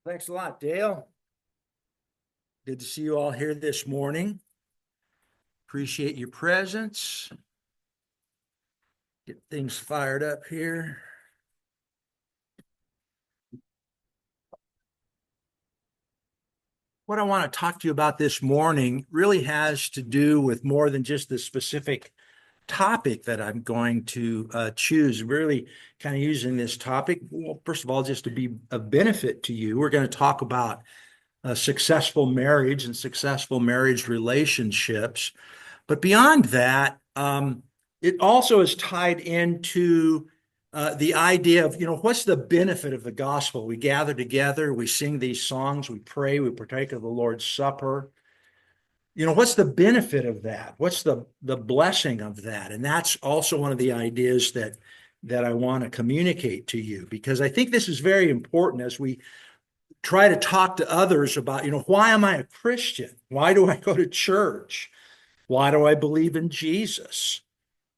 Thanks a lot, Dale. Good to see you all here this morning. Appreciate your presence. Get things fired up here. What I want to talk to you about this morning really has to do with more than just the specific topic that I'm going to choose. Really kind of using this topic, well, first of all, just to be of benefit to you. We're going to talk about a successful marriage and successful marriage relationships. But beyond that, it also is tied into the idea of, what's the benefit of the gospel? We gather together, we sing these songs, we pray, we partake of the Lord's Supper. What's the benefit of that? What's the blessing of that? And that's also one of the ideas that I want to communicate to you, because I think this is very important as we try to talk to others about, why am I a Christian? Why do I go to church? Why do I believe in Jesus?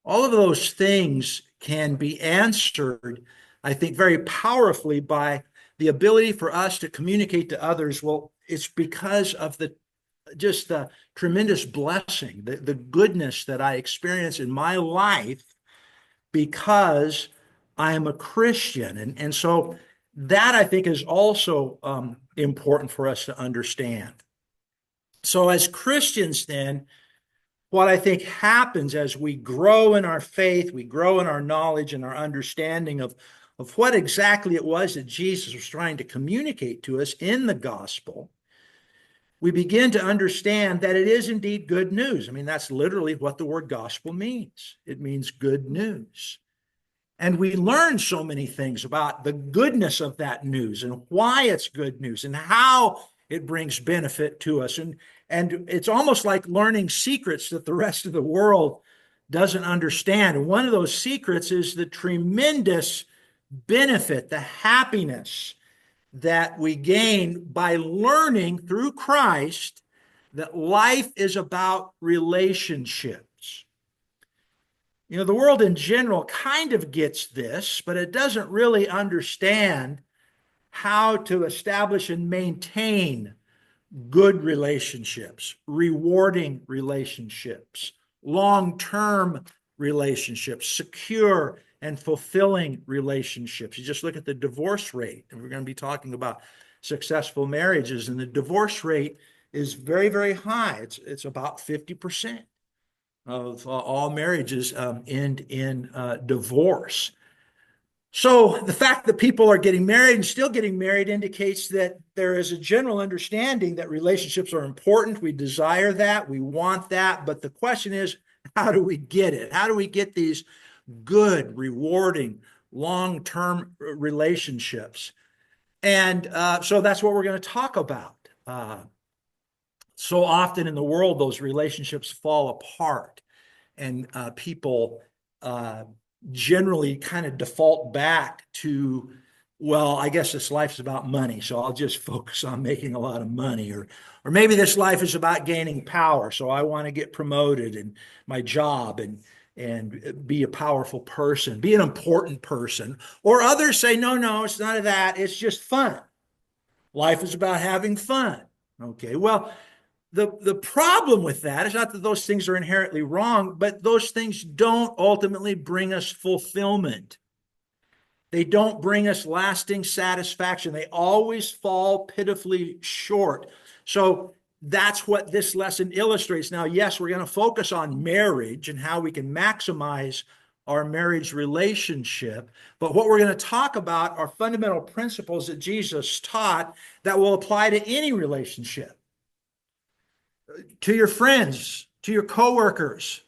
All of those things can be answered, I think, very powerfully by the ability for us to communicate to others. Well, it's because of the tremendous blessing, the goodness that I experience in my life because I am a Christian. And so that, I think, is also important for us to understand. So as Christians, then, what I think happens as we grow in our faith, we grow in our knowledge and our understanding of what exactly it was that Jesus was trying to communicate to us in the gospel, we begin to understand that it is indeed good news. I mean, that's literally what the word gospel means. It means good news. And we learn so many things about the goodness of that news and why it's good news and how it brings benefit to us. And it's almost like learning secrets that the rest of the world doesn't understand. And one of those secrets is the tremendous benefit, the happiness that we gain by learning through Christ that life is about relationships. The world in general kind of gets this, but it doesn't really understand how to establish and maintain good relationships, rewarding relationships, long-term relationships, secure and fulfilling relationships. You just look at the divorce rate, and we're going to be talking about successful marriages, and the divorce rate is very, very high. It's about 50% of all marriages end in divorce. So the fact that people are getting married and still getting married indicates that there is a general understanding that relationships are important. We desire that, we want that, but the question is, how do we get it? How do we get these good, rewarding, long-term relationships? And so that's what we're going to talk about. So often in the world, those relationships fall apart, and people generally kind of default back to, well, I guess this life's about money, so I'll just focus on making a lot of money. Or maybe this life is about gaining power, so I want to get promoted in my job and be a powerful person, be an important person. Or others say, no, it's none of that. It's just fun. Life is about having fun. Okay, well, the problem with that is not that those things are inherently wrong, but those things don't ultimately bring us fulfillment. They don't bring us lasting satisfaction. They always fall pitifully short. So that's what this lesson illustrates. Now, yes, we're going to focus on marriage and how we can maximize our marriage relationship. But what we're going to talk about are fundamental principles that Jesus taught that will apply to any relationship. To your friends, to your coworkers,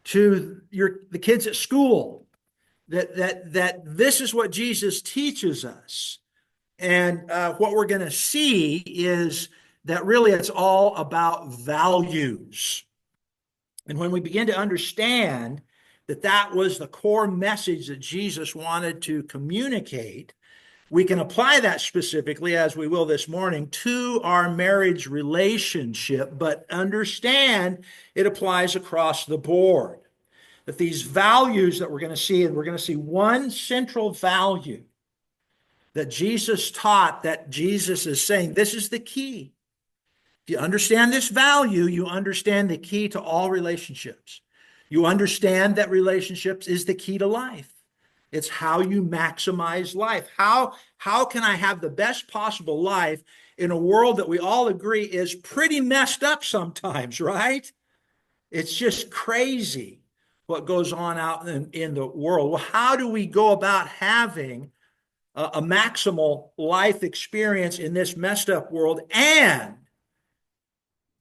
to the kids at school, that this is what Jesus teaches us. And what we're going to see is that really it's all about values. And when we begin to understand that that was the core message that Jesus wanted to communicate, we can apply that specifically, as we will this morning, to our marriage relationship, but understand it applies across the board. That these values that we're going to see, and we're going to see one central value that Jesus taught, that Jesus is saying, this is the key. If you understand this value, you understand the key to all relationships. You understand that relationships is the key to life. It's how you maximize life. How can I have the best possible life in a world that we all agree is pretty messed up sometimes, right? It's just crazy what goes on out in the world. Well, how do we go about having a maximal life experience in this messed up world? And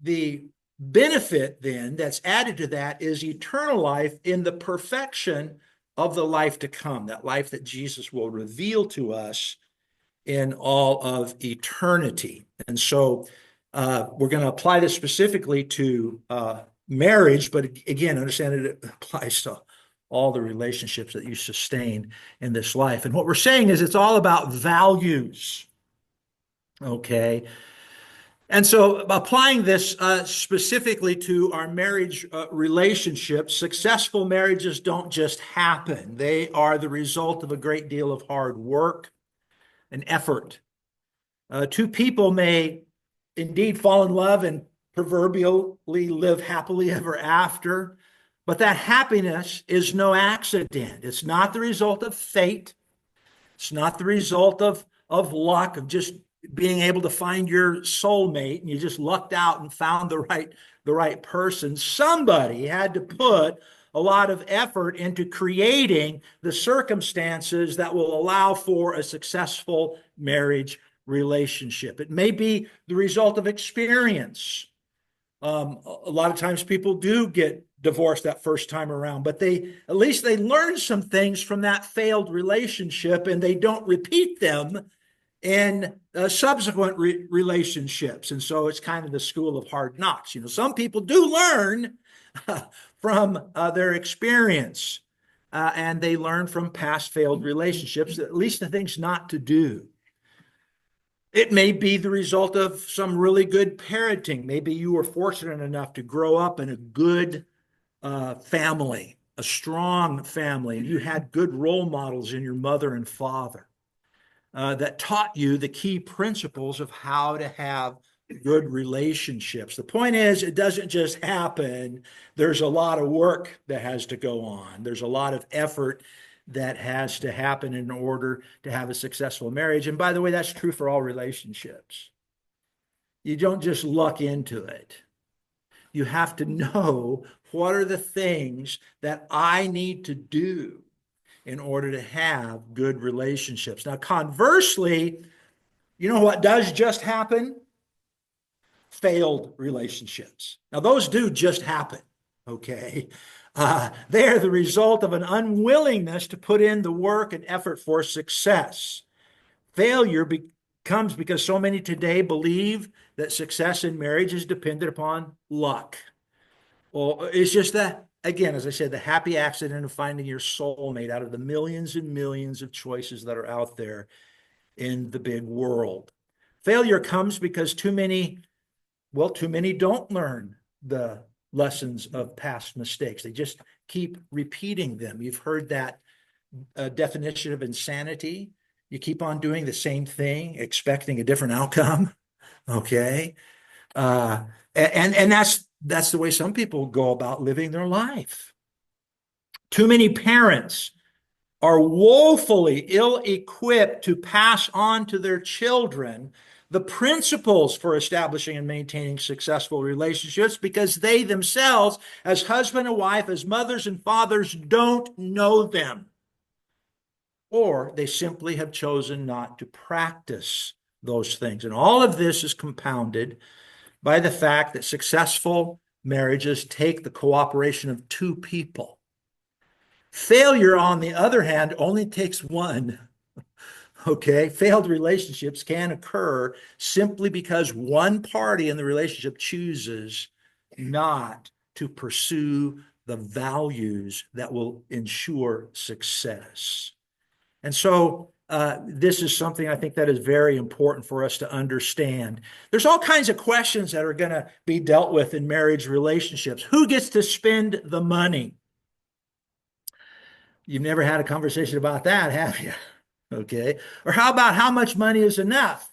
the benefit then that's added to that is eternal life in the perfection of the life to come, that life that Jesus will reveal to us in all of eternity. And so we're going to apply this specifically to marriage, but again, understand that it applies to all the relationships that you sustain in this life. And what we're saying is it's all about values. Okay. And so applying this specifically to our marriage relationships, successful marriages don't just happen. They are the result of a great deal of hard work and effort. Two people may indeed fall in love and proverbially live happily ever after, but that happiness is no accident. It's not the result of fate. It's not the result of luck, of just being able to find your soulmate and you just lucked out and found the right person. Somebody had to put a lot of effort into creating the circumstances that will allow for a successful marriage relationship. It may be the result of experience. A lot of times people do get divorced that first time around, but at least they learn some things from that failed relationship and they don't repeat them in subsequent relationships. And so it's kind of the school of hard knocks. Some people do learn from their experience and they learn from past failed relationships, at least the things not to do. It may be the result of some really good parenting. Maybe you were fortunate enough to grow up in a good family, a strong family, and you had good role models in your mother and father that taught you the key principles of how to have good relationships. The point is, it doesn't just happen. There's a lot of work that has to go on. There's a lot of effort that has to happen in order to have a successful marriage. And by the way, that's true for all relationships. You don't just luck into it. You have to know what are the things that I need to do in order to have good relationships. Now, conversely, you know what does just happen? Failed relationships. Now, those do just happen, okay? They are the result of an unwillingness to put in the work and effort for success. Failure comes because so many today believe that success in marriage is dependent upon luck. Well, it's just that, again, as I said, the happy accident of finding your soulmate out of the millions and millions of choices that are out there in the big world. Failure comes because too many don't learn the lessons of past mistakes. They just keep repeating them. You've heard that definition of insanity. You keep on doing the same thing, expecting a different outcome. Okay. And that's the way some people go about living their life. Too many parents are woefully ill-equipped to pass on to their children the principles for establishing and maintaining successful relationships because they themselves, as husband and wife, as mothers and fathers, don't know them. Or they simply have chosen not to practice those things. And all of this is compounded by the fact that successful marriages take the cooperation of two people. Failure, on the other hand, only takes one. Okay, failed relationships can occur simply because one party in the relationship chooses not to pursue the values that will ensure success. And so this is something I think that is very important for us to understand. There's all kinds of questions that are going to be dealt with in marriage relationships. Who gets to spend the money? You've never had a conversation about that, have you? Okay. Or how about how much money is enough?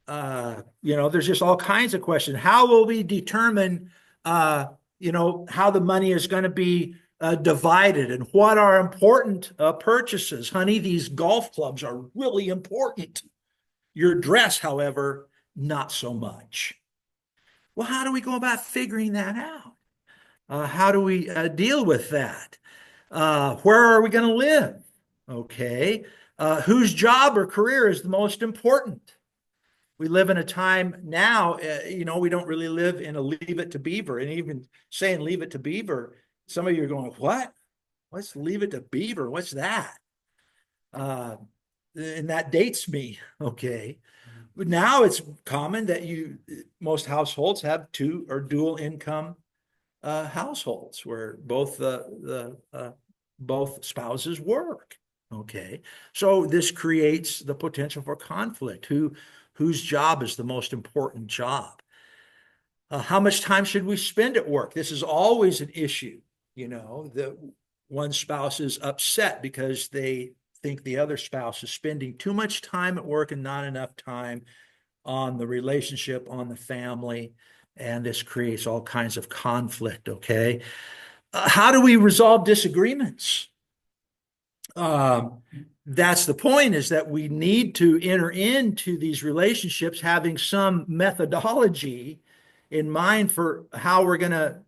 There's just all kinds of questions. How will we determine, how the money is going to be divided and what are important purchases? Honey, these golf clubs are really important. Your dress, however, not so much. Well, how do we go about figuring that out? How do we deal with that? Where are we going to live? Okay. Whose job or career is the most important? We live in a time now, we don't really live in a leave it to Beaver. And even saying leave it to Beaver, some of you are going, what? What's leave it to Beaver? What's that? And that dates me. Okay. But now it's common that most households have two or dual income households where both spouses work. Okay. So this creates the potential for conflict. Whose job is the most important job? How much time should we spend at work? This is always an issue. The one spouse is upset because they think the other spouse is spending too much time at work and not enough time on the relationship, on the family, and this creates all kinds of conflict. Okay. How do we resolve disagreements? That's the point, is that we need to enter into these relationships having some methodology in mind for how we're going to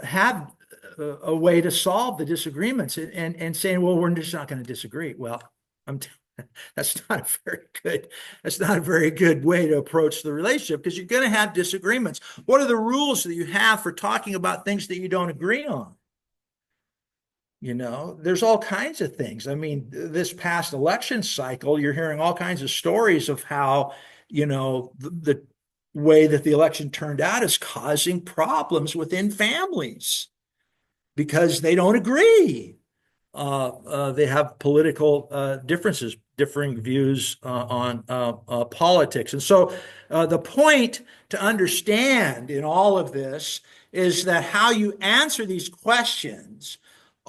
have a way to solve the disagreements, and saying, well, we're just not going to disagree. Well, that's not a very good way to approach the relationship, because you're going to have disagreements. What are the rules that you have for talking about things that you don't agree on? There's all kinds of things. I mean, this past election cycle, you're hearing all kinds of stories of how, the way that the election turned out is causing problems within families because they don't agree. They have political differences, differing views on politics. And so the point to understand in all of this is that how you answer these questions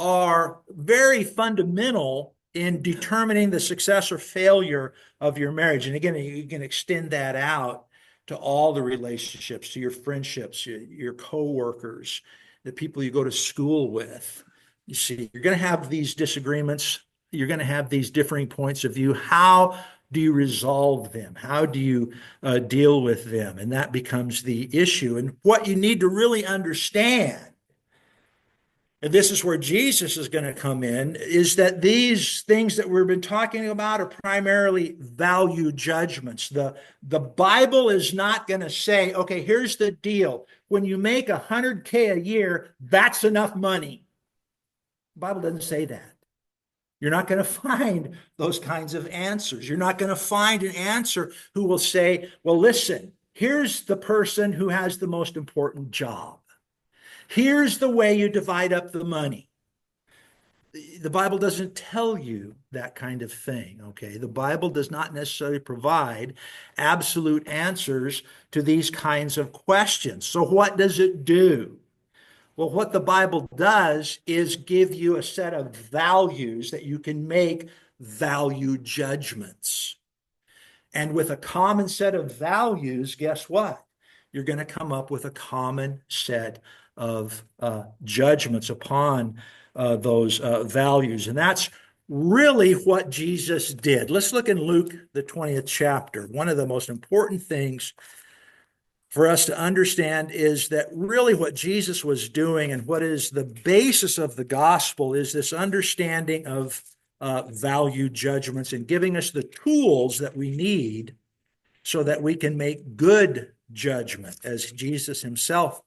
are very fundamental in determining the success or failure of your marriage. And again, you can extend that out to all the relationships, to your friendships, your coworkers, the people you go to school with. You see, you're going to have these disagreements. You're going to have these differing points of view. How do you resolve them? How do you deal with them? And that becomes the issue. And what you need to really understand, and this is where Jesus is going to come in, is that these things that we've been talking about are primarily value judgments. The Bible is not going to say, okay, here's the deal. When you make $100K a year, that's enough money. The Bible doesn't say that. You're not going to find those kinds of answers. You're not going to find an answer who will say, well, listen, here's the person who has the most important job. Here's the way you divide up the money. The Bible doesn't tell you that kind of thing, okay? The Bible does not necessarily provide absolute answers to these kinds of questions. So what does it do? Well, what the Bible does is give you a set of values that you can make value judgments. And with a common set of values, guess what? You're going to come up with a common set of judgments upon those values. And that's really what Jesus did. Let's look in Luke, the 20th chapter. One of the most important things for us to understand is that really what Jesus was doing and what is the basis of the gospel is this understanding of value judgments and giving us the tools that we need so that we can make good judgment, as Jesus himself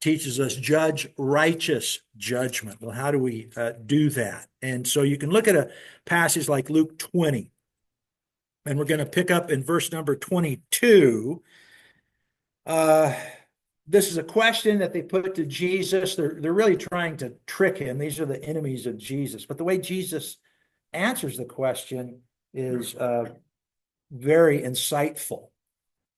teaches us, judge righteous judgment. Well, how do we do that? And so you can look at a passage like Luke 20, and we're going to pick up in verse number 22. This is a question that they put to Jesus. They're really trying to trick him. These are the enemies of Jesus. But the way Jesus answers the question is very insightful.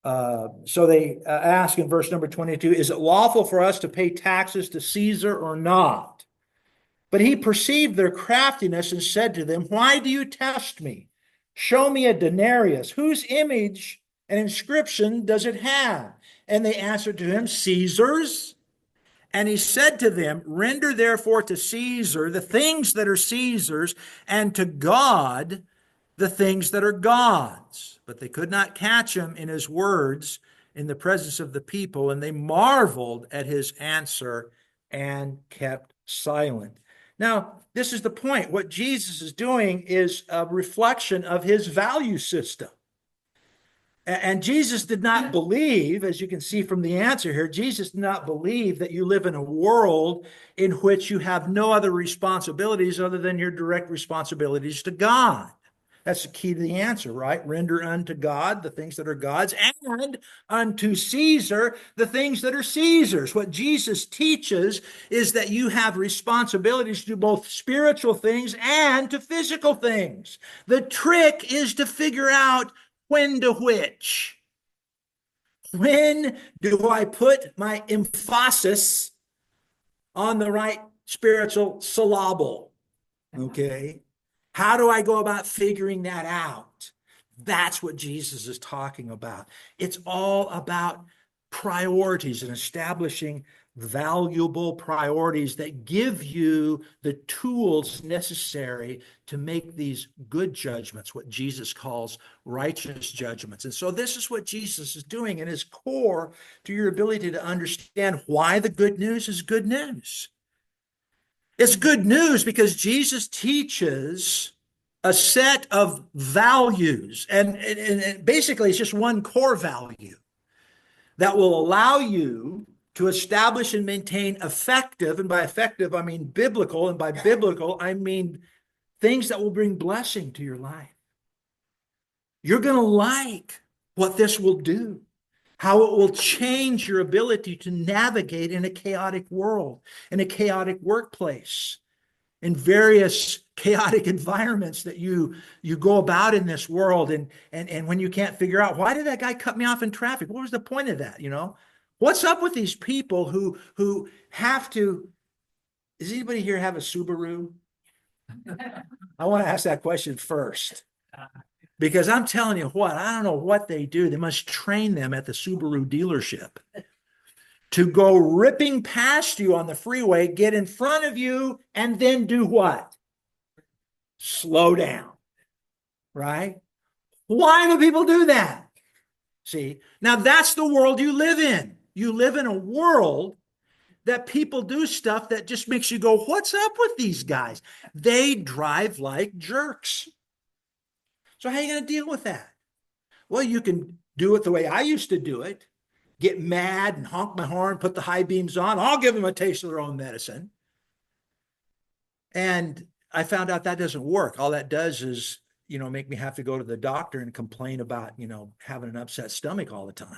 So they ask in verse number 22, is it lawful for us to pay taxes to Caesar or not? But he perceived their craftiness and said to them, why do you test me? Show me a denarius. Whose image and inscription does it have? And they answered to him, Caesar's. And he said to them, render therefore to Caesar the things that are Caesar's, and to God the things that are God's. But they could not catch him in his words in the presence of the people, and they marveled at his answer and kept silent. Now, this is the point. What Jesus is doing is a reflection of his value system. And Jesus did not believe, as you can see from the answer here, Jesus did not believe that you live in a world in which you have no other responsibilities other than your direct responsibilities to God. That's the key to the answer, right? Render unto God the things that are God's, and unto Caesar the things that are Caesar's. What Jesus teaches is that you have responsibilities to both spiritual things and to physical things. The trick is to figure out when to which. When do I put my emphasis on the right spiritual syllable? Okay. How do I go about figuring that out? That's what Jesus is talking about. It's all about priorities and establishing valuable priorities that give you the tools necessary to make these good judgments, what Jesus calls righteous judgments. And so this is what Jesus is doing, and is core to your ability to understand why the good news is good news. It's good news because Jesus teaches a set of values, and basically it's just one core value that will allow you to establish and maintain effective, and by effective I mean biblical, and by biblical I mean things that will bring blessing to your life. You're going to like what this will do, how it will change your ability to navigate in a chaotic world, in a chaotic workplace, in various chaotic environments that you go about in this world. And when you can't figure out, why did that guy cut me off in traffic? What was the point of that? What's up with these people who have to, does anybody here have a Subaru? I want to ask that question first. Because I'm telling you what, I don't know what they do. They must train them at the Subaru dealership to go ripping past you on the freeway, get in front of you, and then do what? Slow down, right? Why do people do that? See, now that's the world you live in. You live in a world that people do stuff that just makes you go, what's up with these guys? They drive like jerks. So how are you going to deal with that? Well, you can do it the way I used to do it. Get mad and honk my horn, put the high beams on. I'll give them a taste of their own medicine. And I found out that doesn't work. All that does is, make me have to go to the doctor and complain about, having an upset stomach all the time.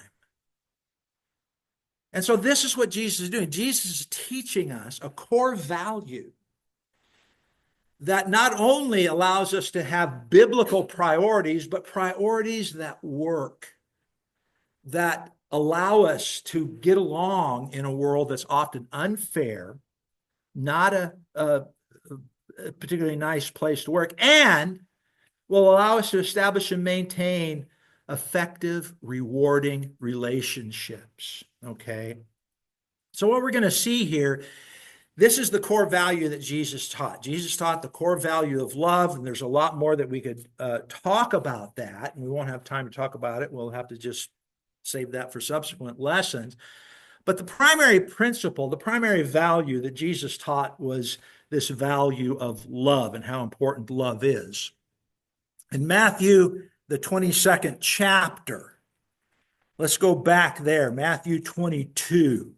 And so this is what Jesus is doing. Jesus is teaching us a core value that not only allows us to have biblical priorities, but priorities that work, that allow us to get along in a world that's often unfair, not a particularly nice place to work, and will allow us to establish and maintain effective, rewarding relationships. Okay? So what we're going to see here, this is the core value that Jesus taught. Jesus taught the core value of love, and there's a lot more that we could talk about that, and we won't have time to talk about it. We'll have to just save that for subsequent lessons. But the primary principle, the primary value that Jesus taught was this value of love and how important love is. In Matthew, the 22nd chapter, let's go back there, Matthew 22.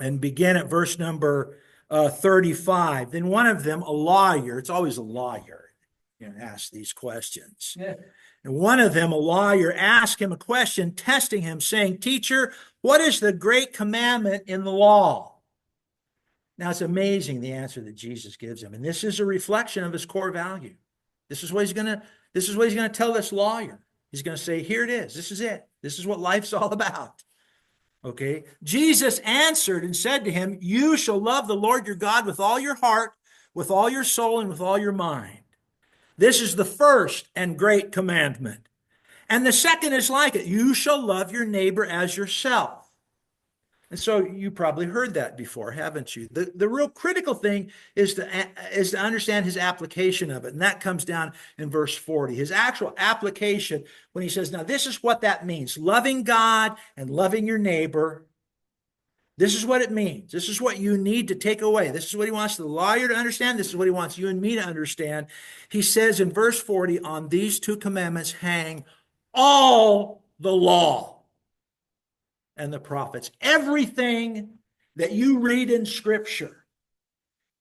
And begin at verse number 35. Then one of them, a lawyer, it's always a lawyer, ask these questions. Yeah. And one of them, a lawyer, asked him a question, testing him, saying, Teacher, what is the great commandment in the law? Now, it's amazing the answer that Jesus gives him. And this is a reflection of his core value. This is what he's going to tell this lawyer. He's going to say, here it is. This is it. This is what life's all about. Okay. Jesus answered and said to him, you shall love the Lord your God with all your heart, with all your soul, and with all your mind. This is the first and great commandment. And the second is like it. You shall love your neighbor as yourself. And so you probably heard that before, haven't you? The real critical thing is to understand his application of it. And that comes down in verse 40. His actual application, when he says, now this is what that means. Loving God and loving your neighbor. This is what it means. This is what you need to take away. This is what he wants the lawyer to understand. This is what he wants you and me to understand. He says in verse 40, on these two commandments hang all the law and the prophets. Everything that you read in Scripture,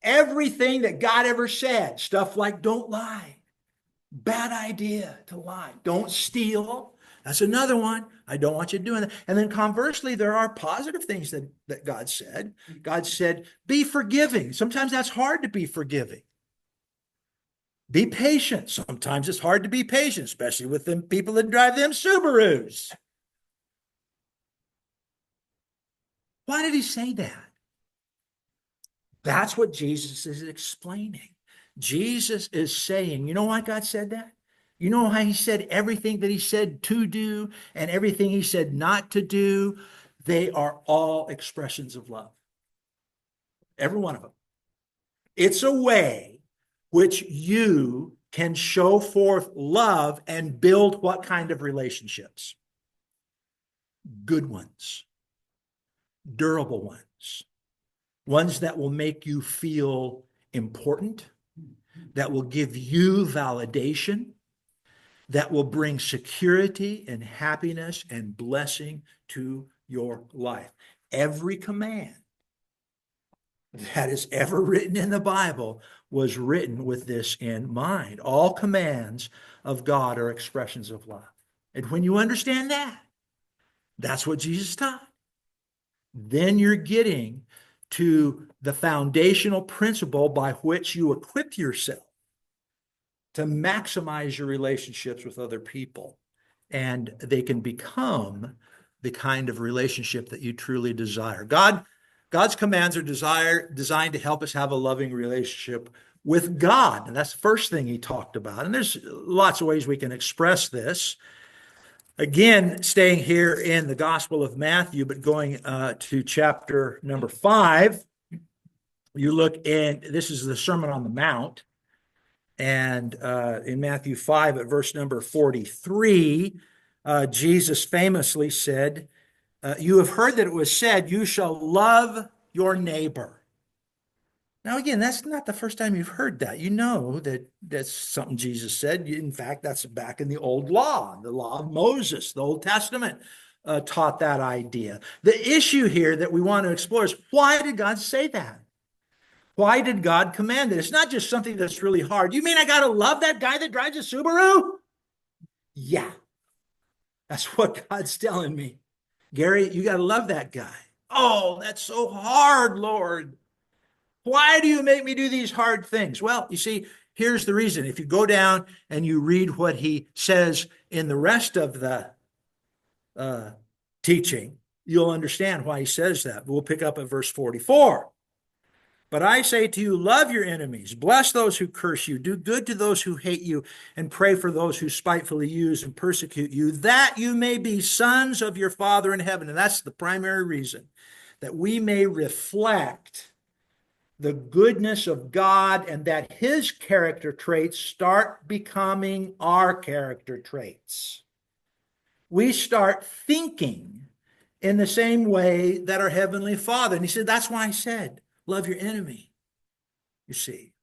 everything that God ever said, stuff like don't lie, bad idea to lie, don't steal. That's another one. I don't want you doing that. And then conversely, there are positive things that God said. God said, be forgiving. Sometimes that's hard to be forgiving. Be patient. Sometimes it's hard to be patient, especially with them people that drive them Subarus. Why did he say that? That's what Jesus is explaining. Jesus is saying, you know why God said that? You know how he said everything that he said to do and everything he said not to do? They are all expressions of love. Every one of them. It's a way which you can show forth love and build what kind of relationships? Good ones. Durable ones. Ones that will make you feel important, that will give you validation, that will bring security and happiness and blessing to your life. Every command that is ever written in the Bible was written with this in mind. All commands of God are expressions of love. And when you understand that, that's what Jesus taught. Then you're getting to the foundational principle by which you equip yourself to maximize your relationships with other people. And they can become the kind of relationship that you truly desire. God's commands are designed to help us have a loving relationship with God. And that's the first thing he talked about. And there's lots of ways we can express this. Again, staying here in the Gospel of Matthew, but going to chapter number 5, you look in, this is the Sermon on the Mount. And in Matthew 5 at verse number 43, Jesus famously said, you have heard that it was said, you shall love your neighbor. Now, again, that's not the first time you've heard that. You know that that's something Jesus said. In fact, that's back in the old law, the law of Moses, the Old Testament taught that idea. The issue here that we want to explore is, why did God say that? Why did God command it? It's not just something that's really hard. You mean I got to love that guy that drives a Subaru? Yeah, that's what God's telling me. Gary, you got to love that guy. Oh, that's so hard, Lord. Why do you make me do these hard things? Well, you see, here's the reason. If you go down and you read what he says in the rest of the teaching, you'll understand why he says that. We'll pick up at verse 44. But I say to you, love your enemies, bless those who curse you, do good to those who hate you, and pray for those who spitefully use and persecute you, that you may be sons of your Father in heaven. And that's the primary reason, that we may reflect the goodness of God and that his character traits start becoming our character traits. We start thinking in the same way that our Heavenly Father. And he said, that's why I said, love your enemy, you see.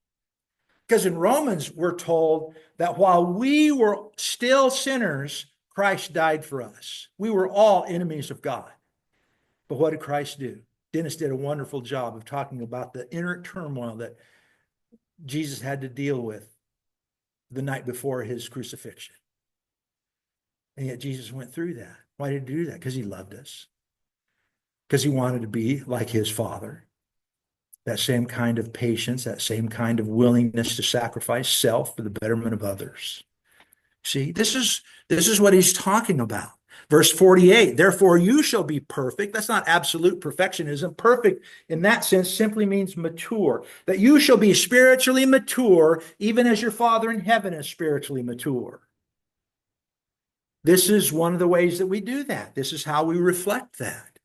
Because in Romans, we're told that while we were still sinners, Christ died for us. We were all enemies of God. But what did Christ do? Dennis did a wonderful job of talking about the inner turmoil that Jesus had to deal with the night before his crucifixion. And yet Jesus went through that. Why did he do that? Because he loved us. Because he wanted to be like his Father. That same kind of patience, that same kind of willingness to sacrifice self for the betterment of others. See, this is what he's talking about. Verse 48, therefore you shall be perfect. That's not absolute perfectionism. Perfect in that sense simply means mature. That you shall be spiritually mature, even as your Father in heaven is spiritually mature. This is one of the ways that we do that. This is how we reflect that.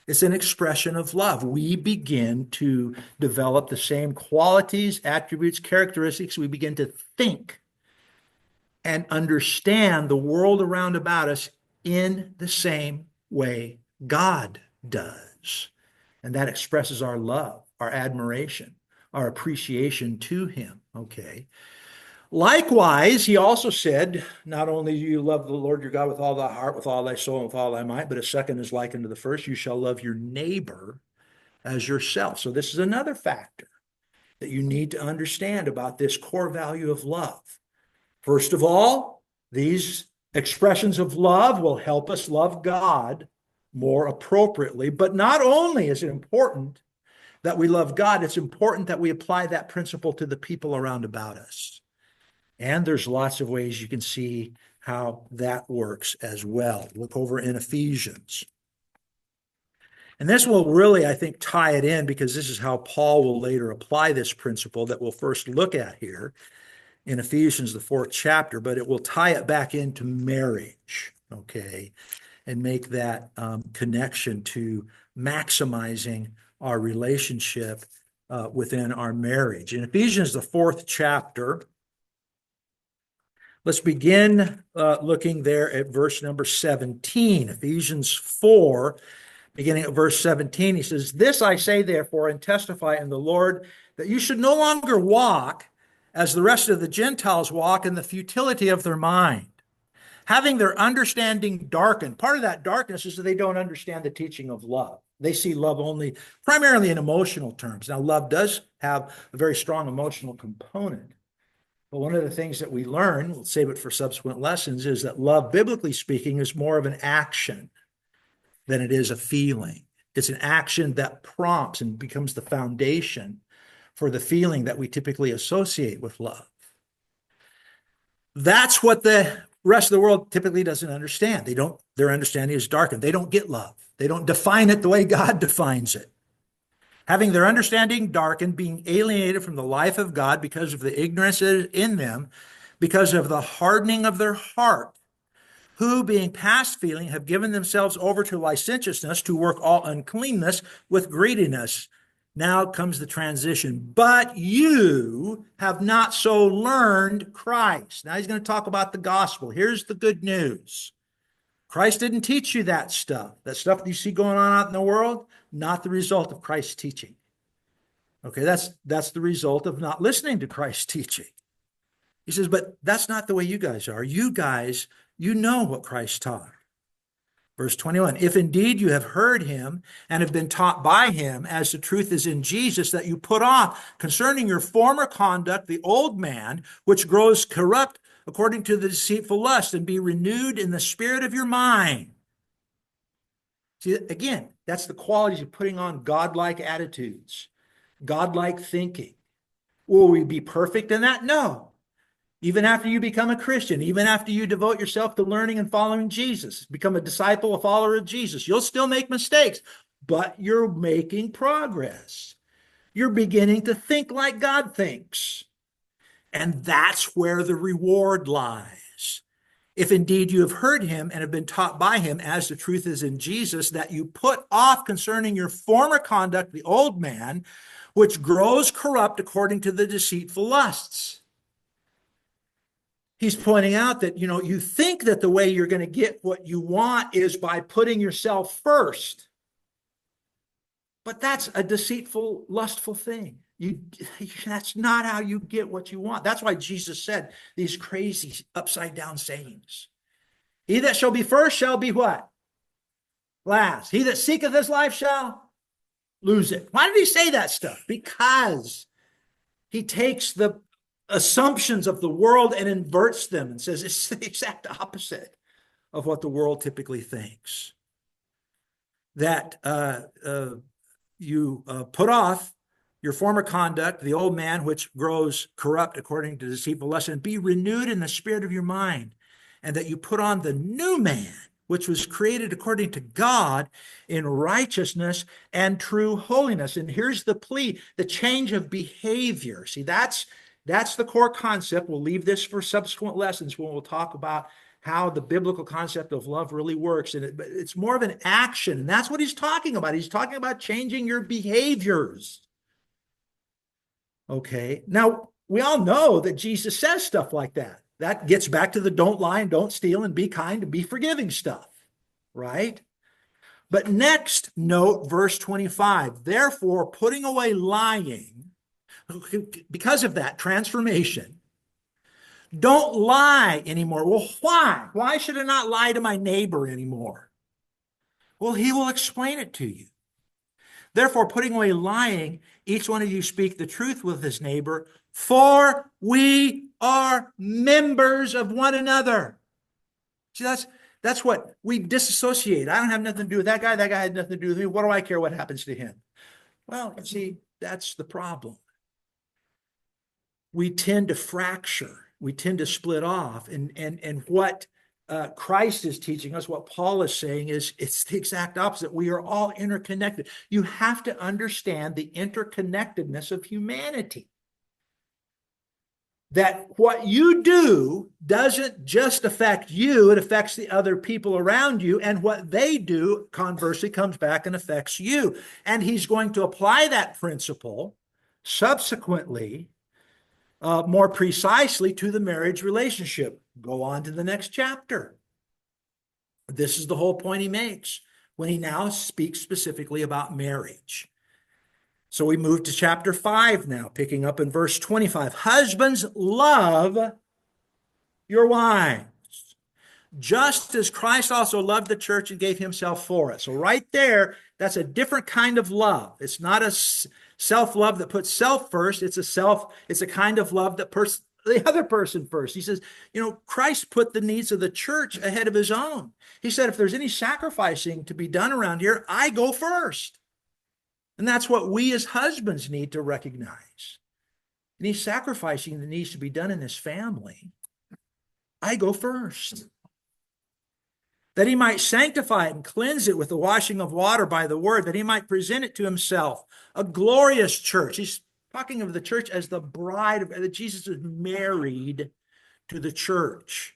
It's an expression of love. We begin to develop the same qualities, attributes, characteristics. We begin to think and understand the world around about us in the same way God does. And that expresses our love, our admiration, our appreciation to him. Okay. Likewise, he also said, not only do you love the Lord your God with all thy heart, with all thy soul, and with all thy might, but a second is like unto the first, you shall love your neighbor as yourself. So this is another factor that you need to understand about this core value of love. First of all, these expressions of love will help us love God more appropriately. But not only is it important that we love God, it's important that we apply that principle to the people around about us. And there's lots of ways you can see how that works as well. Look over in Ephesians. And this will really, I think, tie it in, because this is how Paul will later apply this principle that we'll first look at here in Ephesians, the 4th chapter, but it will tie it back into marriage, okay, and make that connection to maximizing our relationship within our marriage. In Ephesians, the 4th chapter, let's begin looking there at verse number 17. Ephesians 4, beginning at verse 17, he says, this I say therefore and testify in the Lord, that you should no longer walk as the rest of the Gentiles walk in the futility of their mind, having their understanding darkened. Part of that darkness is that they don't understand the teaching of love. They see love only primarily in emotional terms. Now, love does have a very strong emotional component. But one of the things that we learn, we'll save it for subsequent lessons, is that love, biblically speaking, is more of an action than it is a feeling. It's an action that prompts and becomes the foundation for the feeling that we typically associate with love. That's what the rest of the world typically doesn't understand. Their understanding is darkened. They don't get love. They don't define it the way God defines it. Having their understanding darkened, being alienated from the life of God because of the ignorance that is in them, because of the hardening of their heart, who, being past feeling, have given themselves over to licentiousness, to work all uncleanness with greediness. Now comes the transition. But you have not so learned Christ. Now he's going to talk about the gospel. Here's the good news. Christ didn't teach you that stuff. That stuff that you see going on out in the world, not the result of Christ's teaching. Okay, that's the result of not listening to Christ's teaching. He says, but that's not the way you guys are. You guys, you know what Christ taught. Verse 21, if indeed you have heard him and have been taught by him, as the truth is in Jesus, that you put off concerning your former conduct the old man, which grows corrupt according to the deceitful lust, and be renewed in the spirit of your mind. See, again, that's the qualities of putting on godlike attitudes, godlike thinking. Will we be perfect in that? No. Even after you become a Christian, even after you devote yourself to learning and following Jesus, become a disciple, a follower of Jesus, you'll still make mistakes, but you're making progress. You're beginning to think like God thinks. And that's where the reward lies. If indeed you have heard him and have been taught by him, as the truth is in Jesus, that you put off concerning your former conduct the old man, which grows corrupt according to the deceitful lusts. He's pointing out that, you think that the way you're going to get what you want is by putting yourself first. But that's a deceitful, lustful thing. That's not how you get what you want. That's why Jesus said these crazy upside down sayings. He that shall be first shall be what? Last. He that seeketh his life shall lose it. Why did he say that stuff? Because he takes the assumptions of the world and inverts them and says it's the exact opposite of what the world typically thinks. That you put off your former conduct, the old man, which grows corrupt according to deceitful lust, and be renewed in the spirit of your mind, and that you put on the new man, which was created according to God in righteousness and true holiness. And here's the plea, the change of behavior. See, that's the core concept. We'll leave this for subsequent lessons when we'll talk about how the biblical concept of love really works. And it's more of an action. And that's what he's talking about. He's talking about changing your behaviors. Okay. Now, we all know that Jesus says stuff like that. That gets back to the don't lie and don't steal and be kind and be forgiving stuff, right? But next, note verse 25. Therefore, putting away lying, because of that transformation, don't lie anymore. Well, why? Why should I not lie to my neighbor anymore? Well, he will explain it to you. Therefore, putting away lying, each one of you speak the truth with his neighbor, for we are members of one another. See, that's what we disassociate. I don't have nothing to do with that guy. That guy had nothing to do with me. What do I care what happens to him? Well, see, that's the problem. We tend to fracture. We tend to split off. And what Christ is teaching us, what Paul is saying is it's the exact opposite. We are all interconnected. You have to understand the interconnectedness of humanity. That what you do doesn't just affect you, it affects the other people around you, and what they do, conversely, comes back and affects you. And he's going to apply that principle subsequently, more precisely to the marriage relationship. Go on to the next chapter. This is the whole point he makes when he now speaks specifically about marriage. So we move to chapter 5 now, picking up in verse 25. Husbands, love your wives, just as Christ also loved the church and gave himself for us. So right there, that's a different kind of love. It's not a self-love that puts self first. It's a kind of love that puts the other person first. He says, Christ put the needs of the church ahead of his own. He said, if there's any sacrificing to be done around here, I go first. And that's what we as husbands need to recognize. Any sacrificing that needs to be done in this family, I go first. That he might sanctify it and cleanse it with the washing of water by the word, that he might present it to himself, a glorious church. He's talking of the church as the bride, that Jesus is married to the church.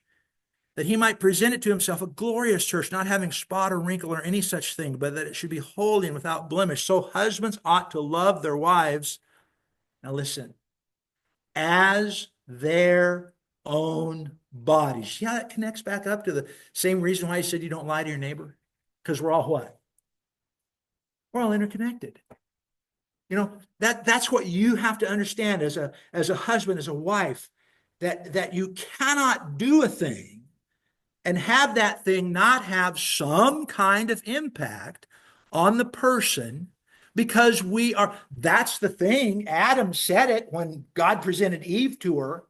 That he might present it to himself, a glorious church, not having spot or wrinkle or any such thing, but that it should be holy and without blemish. So husbands ought to love their wives, now listen, as their own bodies. See how that connects back up to the same reason why he said you don't lie to your neighbor? Because we're all what? We're all interconnected. That's what you have to understand as a husband, as a wife, that you cannot do a thing and have that thing not have some kind of impact on the person, because that's the thing. Adam said it when God presented Eve to her.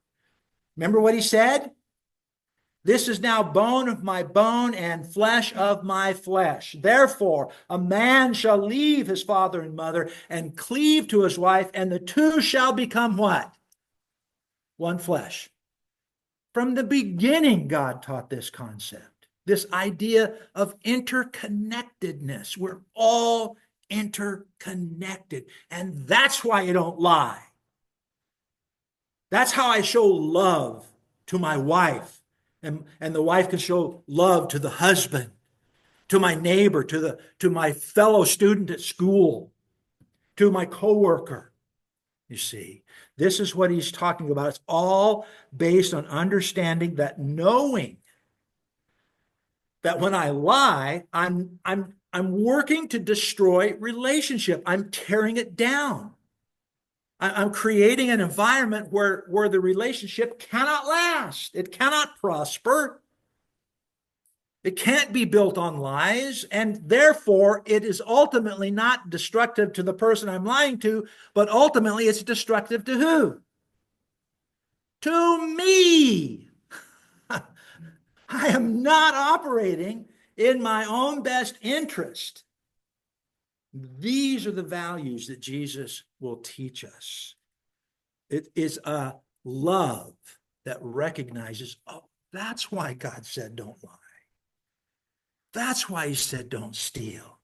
Remember what he said? This is now bone of my bone and flesh of my flesh. Therefore, a man shall leave his father and mother and cleave to his wife, and the two shall become what? One flesh. From the beginning, God taught this concept, this idea of interconnectedness. We're all interconnected. And that's why you don't lie. That's how I show love to my wife. And the wife can show love to the husband, to my neighbor, to my fellow student at school, to my coworker. You see, this is what he's talking about. It's all based on understanding that, knowing that when I lie, I'm working to destroy relationship. I'm tearing it down. I'm creating an environment where the relationship cannot last. It cannot prosper. It can't be built on lies, and therefore it is ultimately not destructive to the person I'm lying to, but ultimately it's destructive to who? To me. I am not operating in my own best interest. These are the values that Jesus will teach us. It is a love that recognizes, oh, that's why God said don't lie. That's why he said, don't steal.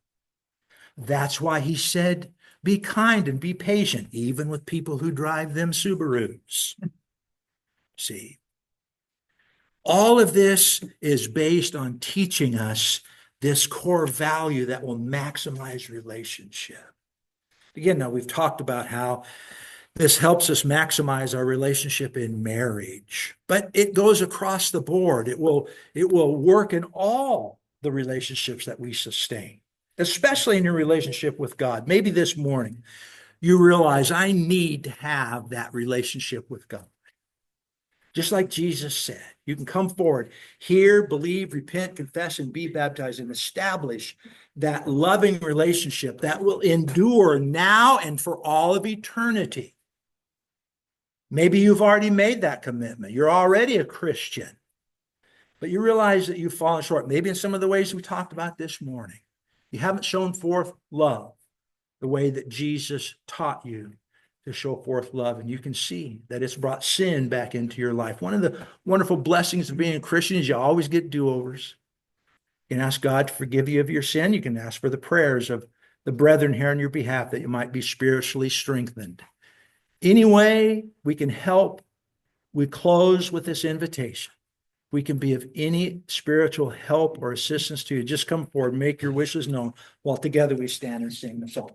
That's why he said, be kind and be patient, even with people who drive them Subarus. See, all of this is based on teaching us this core value that will maximize relationship. Again, now we've talked about how this helps us maximize our relationship in marriage, but it goes across the board. It will work in all the relationships that we sustain, especially in your relationship with God. Maybe this morning you realize I need to have that relationship with God. Just like Jesus said, you can come forward, hear, believe, repent, confess, and be baptized, and establish that loving relationship that will endure now and for all of eternity. Maybe you've already made that commitment. You're already a Christian, but you realize that you've fallen short. Maybe in some of the ways we talked about this morning. You haven't shown forth love the way that Jesus taught you to show forth love. And you can see that it's brought sin back into your life. One of the wonderful blessings of being a Christian is you always get do-overs. You can ask God to forgive you of your sin. You can ask for the prayers of the brethren here on your behalf that you might be spiritually strengthened. Any way we can help, we close with this invitation. We can be of any spiritual help or assistance to you. Just come forward, make your wishes known while together we stand and sing the song.